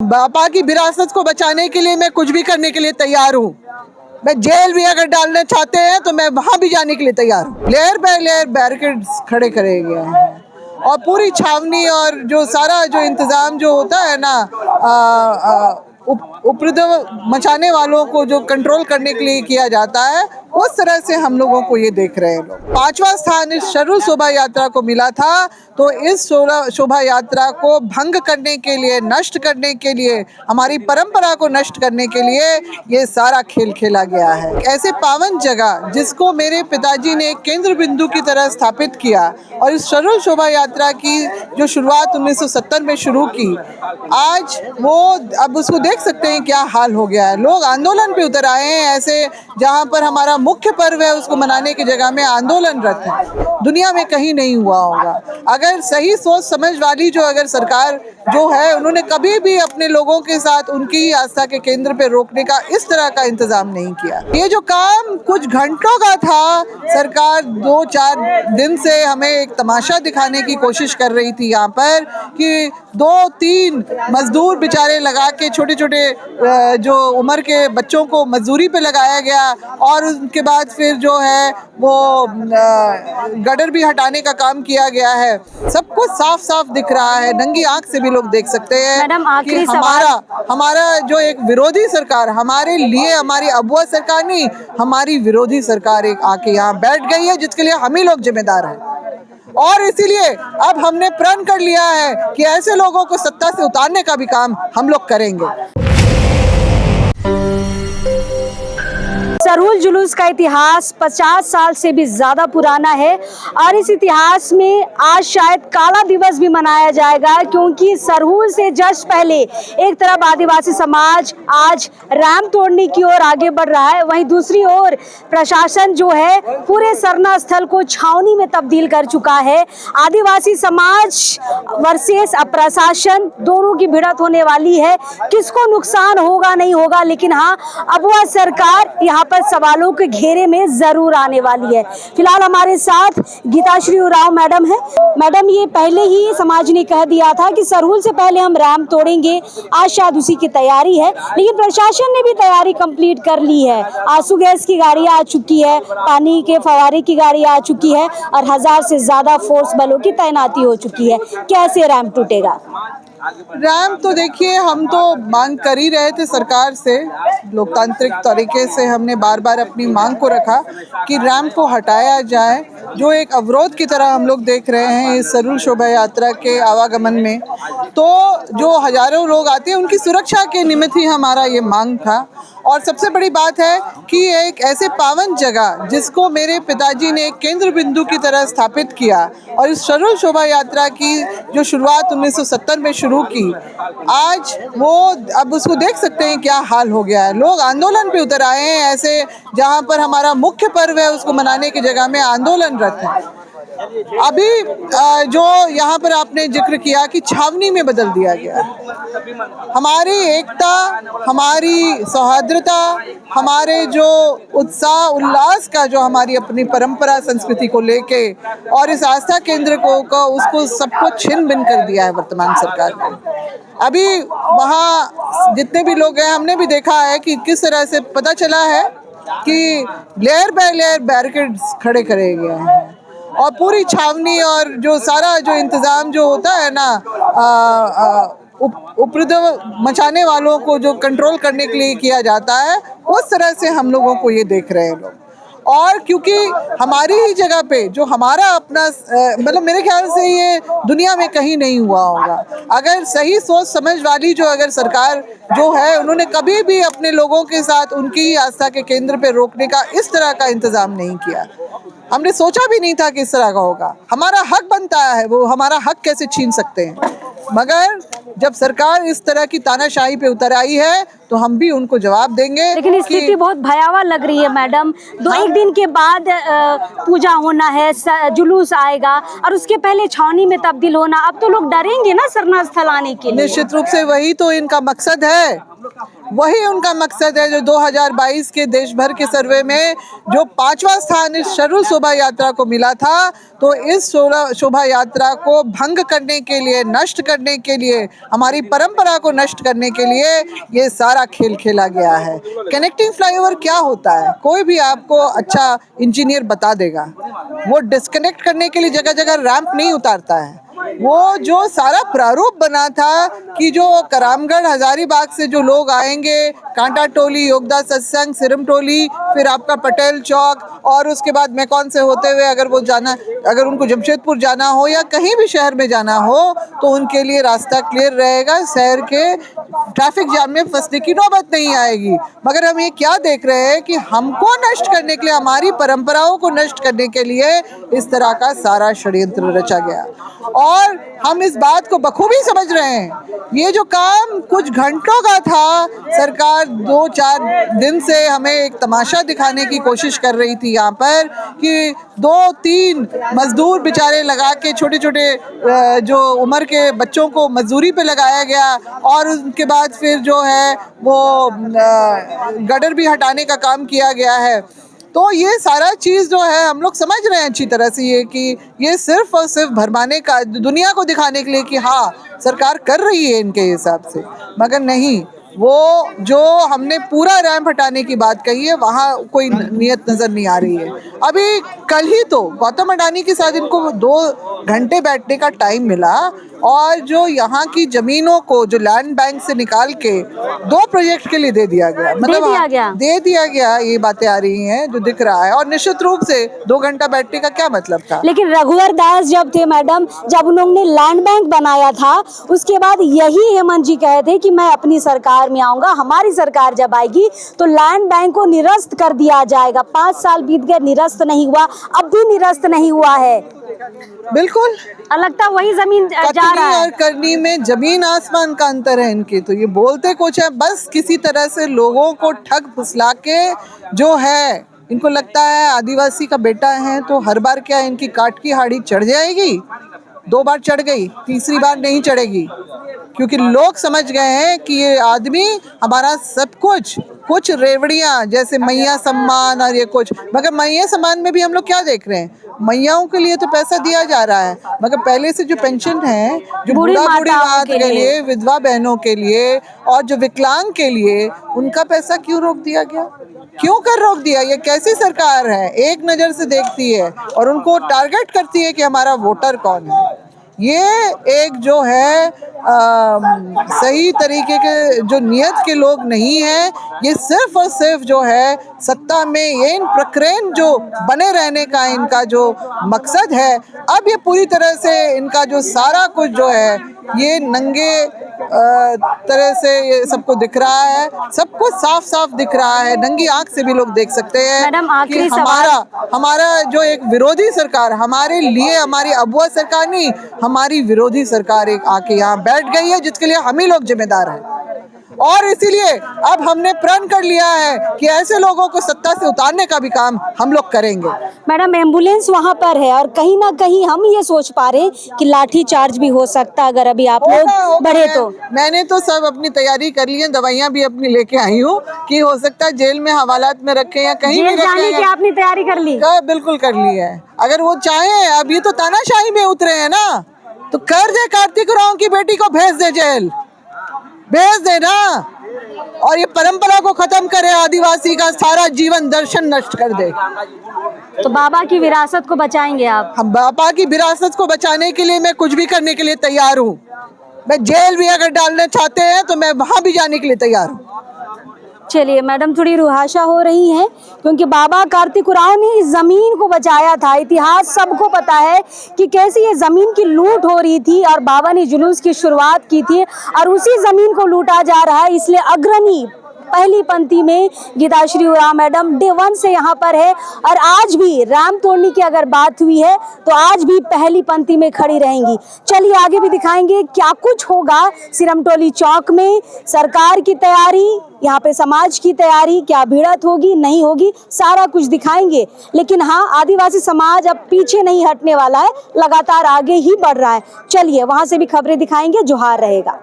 बापा की विरासत को बचाने के लिए मैं कुछ भी करने के लिए तैयार हूँ। मैं जेल भी अगर डालना चाहते हैं तो मैं वहां भी जाने के लिए तैयार हूँ। लेयर बाय लेयर बैरिकेड्स खड़े करे गए हैं और पूरी छावनी और जो सारा जो इंतजाम जो होता है ना उपद्रव मचाने वालों को जो कंट्रोल करने के लिए किया जाता है, उस तरह से हम लोगों को ये देख रहे हैं लोग। 5वां स्थान इस शरु शोभा यात्रा को मिला था, तो इस शोभा यात्रा को भंग करने के लिए, नष्ट करने के लिए, हमारी परंपरा को नष्ट करने के लिए ये सारा खेल खेला गया है। ऐसे पावन जगह जिसको मेरे पिताजी ने केंद्र बिंदु की तरह स्थापित किया और इस शरु शोभा यात्रा की जो शुरुआत 1970 में शुरू की, आज वो अब उसको देख सकते हैं क्या हाल हो गया है। लोग आंदोलन पे उतर आए हैं, ऐसे जहाँ पर हमारा मुख्य पर्व है उसको मनाने की जगह में आंदोलनरत है। दुनिया में कहीं नहीं हुआ होगा। अगर सही सोच समझ वाली जो अगर सरकार जो है, उन्होंने कभी भी अपने लोगों के साथ उनकी आस्था के केंद्र पे रोकने का इस तरह का इंतजाम नहीं किया। ये जो काम कुछ घंटों का था, सरकार 2-4 दिन से हमें एक तमाशा दिखाने की कोशिश कर रही थी यहाँ पर कि 2-3 मजदूर बेचारे लगा के छोटे छोटे जो उम्र के बच्चों को मजदूरी पे लगाया गया और उसके बाद फिर जो है वो गटर भी हटाने का काम किया गया है। सब कुछ साफ साफ दिख रहा है, नंगी आंख से भी लोग देख सकते हैं कि हमारा जो एक विरोधी सरकार, हमारे लिए हमारी अबुआ सरकार नहीं, हमारी विरोधी सरकार एक आके यहाँ बैठ गई है, जिसके लिए हम ही लोग जिम्मेदार हैं। और इसीलिए अब हमने प्रण कर लिया है कि ऐसे लोगों को सत्ता से उतारने का भी काम हम लोग करेंगे। सरहुल जुलूस का इतिहास 50 साल से भी ज्यादा पुराना है और इस इतिहास में आज शायद काला दिवस भी मनाया जाएगा, क्योंकि सरहुल से जस्ट पहले एक तरफ आदिवासी समाज आज रैंप तोड़ने की ओर आगे बढ़ रहा है, वहीं दूसरी ओर प्रशासन जो है पूरे सरना स्थल को छावनी में तब्दील कर चुका है। आदिवासी समाज वर्सेस प्रशासन दोनों की भिड़ंत होने वाली है। किसको नुकसान होगा नहीं होगा, लेकिन हाँ, अबुआ सरकार यहाँ पर सवालों के घेरे में जरूर आने वाली है। फिलहाल हमारे साथ गीताश्री उरांव मैडम है। मैडम, ये पहले ही समाज ने कह दिया था कि सरहुल से पहले हम रैंप तोड़ेंगे, आज शायद उसी की तैयारी है, लेकिन प्रशासन ने भी तैयारी कंप्लीट कर ली है। आंसू गैस की गाड़ी आ चुकी है, पानी के फवारे की गाड़ी आ चुकी है और 1000 से ज्यादा फोर्स बलों की तैनाती हो चुकी है। कैसे रैंप टूटेगा? रैंप तो देखिए, हम तो मांग कर ही रहे थे सरकार से, लोकतांत्रिक तरीके से हमने बार बार अपनी मांग को रखा कि रैंप को हटाया जाए, जो एक अवरोध की तरह हम लोग देख रहे हैं इस सरहुल शोभा यात्रा के आवागमन में। तो जो हजारों लोग आते हैं उनकी सुरक्षा के निमित्त ही हमारा ये मांग था। और सबसे बड़ी बात है कि एक ऐसे पावन जगह जिसको मेरे पिताजी ने केंद्र बिंदु की तरह स्थापित किया और इस सरहुल शोभा यात्रा की जो शुरुआत 1970 में शुरू की, आज वो अब उसको देख सकते हैं क्या हाल हो गया है। लोग आंदोलन पे उतर आए हैं, ऐसे जहाँ पर हमारा मुख्य पर्व है उसको मनाने की जगह में आंदोलनरत है। अभी जो यहाँ पर आपने जिक्र किया कि छावनी में बदल दिया गया, हमारी एकता, हमारी सौहार्दता, हमारे जो उत्साह उल्लास का जो हमारी अपनी परंपरा संस्कृति को लेके और इस आस्था केंद्र को उसको सबको छिन भिन कर दिया है वर्तमान सरकार ने। अभी वहाँ जितने भी लोग हैं, हमने भी देखा है कि किस तरह से पता चला है कि लेयर बाय लेयर बैरिकेड्स खड़े करे गए हैं और पूरी छावनी और जो सारा जो इंतजाम जो होता है ना उपद्रव मचाने वालों को जो कंट्रोल करने के लिए किया जाता है, उस तरह से हम लोगों को ये देख रहे हैं लोग। और क्योंकि हमारी ही जगह पे जो हमारा अपना मतलब मेरे ख्याल से ये दुनिया में कहीं नहीं हुआ होगा। अगर सही सोच समझ वाली जो अगर सरकार जो है, उन्होंने कभी भी अपने लोगों के साथ उनकी आस्था के केंद्र पे रोकने का इस तरह का इंतजाम नहीं किया। हमने सोचा भी नहीं था कि इस तरह का होगा। हमारा हक बनता है, वो हमारा हक कैसे छीन सकते हैं। मगर जब सरकार इस तरह की तानाशाही पे उतर आई है तो हम भी उनको जवाब देंगे। लेकिन स्थिति बहुत भयावह लग रही है मैडम। एक दिन के बाद पूजा होना है, जुलूस आएगा और उसके पहले छावनी में तब्दील होना, अब तो लोग डरेंगे ना सरना स्थल आने के लिए। निश्चित रूप से वही तो इनका मकसद है। वही उनका मकसद है। जो 2022 के देश भर के सर्वे में जो 5वां स्थान इस सरल शोभा यात्रा को मिला था, तो इस शोभा यात्रा को भंग करने के लिए, नष्ट करने के लिए, हमारी परंपरा को नष्ट करने के लिए ये सारा खेल खेला गया है। कनेक्टिंग फ्लाईओवर क्या होता है, कोई भी आपको अच्छा इंजीनियर बता देगा। वो डिस्कनेक्ट करने के लिए जगह जगह रैंप नहीं उतारता है। वो जो सारा प्रारूप बना था कि जो करामगढ़ हजारीबाग से जो लोग आएंगे, कांटा टोली, योगदा सत्संग, सिरम टोली, फिर आपका पटेल चौक, और उसके बाद मेकॉन से होते हुए अगर उनको जमशेदपुर जाना हो या कहीं भी शहर में जाना हो, तो उनके लिए रास्ता क्लियर रहेगा। शहर के ट्रैफिक जाम में फंसने की नौबत नहीं आएगी। मगर हम ये क्या देख रहे हैं कि हमको नष्ट करने के लिए, हमारी परंपराओं को नष्ट करने के लिए इस तरह का सारा षड्यंत्र रचा गया, और हम इस बात को बखूबी समझ रहे हैं। ये जो काम कुछ घंटों का था, सरकार 2-4 दिन से हमें एक तमाशा दिखाने की कोशिश कर रही थी यहाँ पर कि 2-3 मजदूर बेचारे लगा के, छोटे छोटे जो उम्र के बच्चों को मजदूरी पे लगाया गया, और उनके बाद फिर जो है वो गटर भी हटाने का काम किया गया है। तो ये सारा चीज़ जो है हम लोग समझ रहे हैं अच्छी तरह से, ये कि ये सिर्फ और सिर्फ भरमाने का, दुनिया को दिखाने के लिए कि हाँ सरकार कर रही है इनके हिसाब से। मगर नहीं, वो जो हमने पूरा रैंप हटाने की बात कही है, वहाँ कोई नियत नज़र नहीं आ रही है। अभी कल ही तो गौतम अडानी के साथ इनको 2 घंटे बैठने का टाइम मिला, और जो यहाँ की ज़मीनों को जो लैंड बैंक से निकाल के 2 प्रोजेक्ट के लिए दे दिया गया, मतलब दे दिया गया, ये बातें आ रही हैं जो दिख रहा है। और निश्चित रूप से 2 घंटा बैठने का क्या मतलब था। लेकिन रघुवर दास जब थे मैडम, जब उन्होंने लैंड बैंक बनाया था, उसके बाद यही हेमंत जी कहे थे कि मैं अपनी सरकार में आऊंगा, हमारी सरकार जब आएगी तो लैंड बैंक को निरस्त कर दिया जाएगा। 5 साल बीत गए, निरस्त नहीं हुआ, अब भी निरस्त नहीं हुआ है। बिल्कुल लगता वही जमीन जा रहा है। और करनी में जमीन आसमान का अंतर है इनके। तो ये बोलते कुछ है, बस किसी तरह से लोगों को ठग फुसला के जो है, इनको लगता है आदिवासी का बेटा है तो हर बार क्या इनकी काट की हाड़ी चढ़ जाएगी। 2 बार चढ़ गई, तीसरी बार नहीं चढ़ेगी, क्योंकि लोग समझ गए हैं कि ये आदमी हमारा सब कुछ रेवड़ियाँ जैसे मैया सम्मान और ये कुछ, मगर मैया सम्मान में भी हम लोग क्या देख रहे हैं, मैयाओं के लिए तो पैसा दिया जा रहा है, मगर पहले से जो पेंशन है, जो बूढ़ी माता के लिए, विधवा बहनों के लिए और जो विकलांग के लिए, उनका पैसा क्यों रोक दिया गया? क्यों कर रोक दिया? ये कैसी सरकार है? एक नज़र से देखती है और उनको टारगेट करती है कि हमारा वोटर कौन है। ये एक जो है सही तरीके के जो नियत के लोग नहीं हैं। ये सिर्फ और सिर्फ जो है सत्ता में ये इन प्रकरण जो बने रहने का इनका जो मकसद है, अब ये पूरी तरह से इनका जो सारा कुछ जो है ये नंगे तरह से ये सबको दिख रहा है, सब कुछ साफ साफ दिख रहा है, नंगी आंख से भी लोग देख सकते हैं कि हमारा जो एक विरोधी सरकार, हमारे लिए हमारी अबुआ सरकार नहीं, हमारी विरोधी सरकार एक आके यहाँ बैठ गई है, जिसके लिए हम ही लोग जिम्मेदार हैं। और इसीलिए अब हमने प्रण कर लिया है कि ऐसे लोगों को सत्ता से उतारने का भी काम हम लोग करेंगे। मैडम, एम्बुलेंस वहाँ पर है और कहीं ना कहीं हम ये सोच पा रहे हैं कि लाठी चार्ज भी हो सकता है अगर अभी आप लोग बढ़े तो। मैंने तो सब अपनी तैयारी कर ली है, दवाइयाँ भी अपनी लेके आई हूँ कि हो सकता है जेल में हवालात में रखे या कहीं भी जाने की आपने तैयारी कर ली? बिल्कुल कर ली है। अगर वो चाहे, अभी तो तानाशाही में उतरे हैं ना, तो कर दे, कार्तिक राव की बेटी को भेज दे जेल, भेज देना, और ये परंपरा को खत्म करे, आदिवासी का सारा जीवन दर्शन नष्ट कर दे। तो बाबा की विरासत को बचाएंगे आप? हम बाबा की विरासत को बचाने के लिए मैं कुछ भी करने के लिए तैयार हूँ। मैं जेल भी अगर डालना चाहते हैं तो मैं वहाँ भी जाने के लिए तैयार हूँ। चलिए मैडम, थोड़ी रुहाशा हो रही है क्योंकि बाबा कार्तिक उरांव ने इस जमीन को बचाया था। इतिहास सबको पता है कि कैसे ये जमीन की लूट हो रही थी और बाबा ने जुलूस की शुरुआत की थी और उसी जमीन को लूटा जा रहा है। इसलिए अग्रणी पहली पंक्ति में गीताश्री उरांव मैडम डे 1 से यहाँ पर है और आज भी राम तोड़ने की अगर बात हुई है तो आज भी पहली पंक्ति में खड़ी रहेंगी। चलिए आगे भी दिखाएंगे क्या कुछ होगा सिरमटोली चौक में, सरकार की तैयारी, यहाँ पे समाज की तैयारी, क्या भिड़त होगी नहीं होगी, सारा कुछ दिखाएंगे। लेकिन हाँ, आदिवासी समाज अब पीछे नहीं हटने वाला है, लगातार आगे ही बढ़ रहा है। चलिए वहाँ से भी खबरें दिखाएंगे। जोहार रहेगा।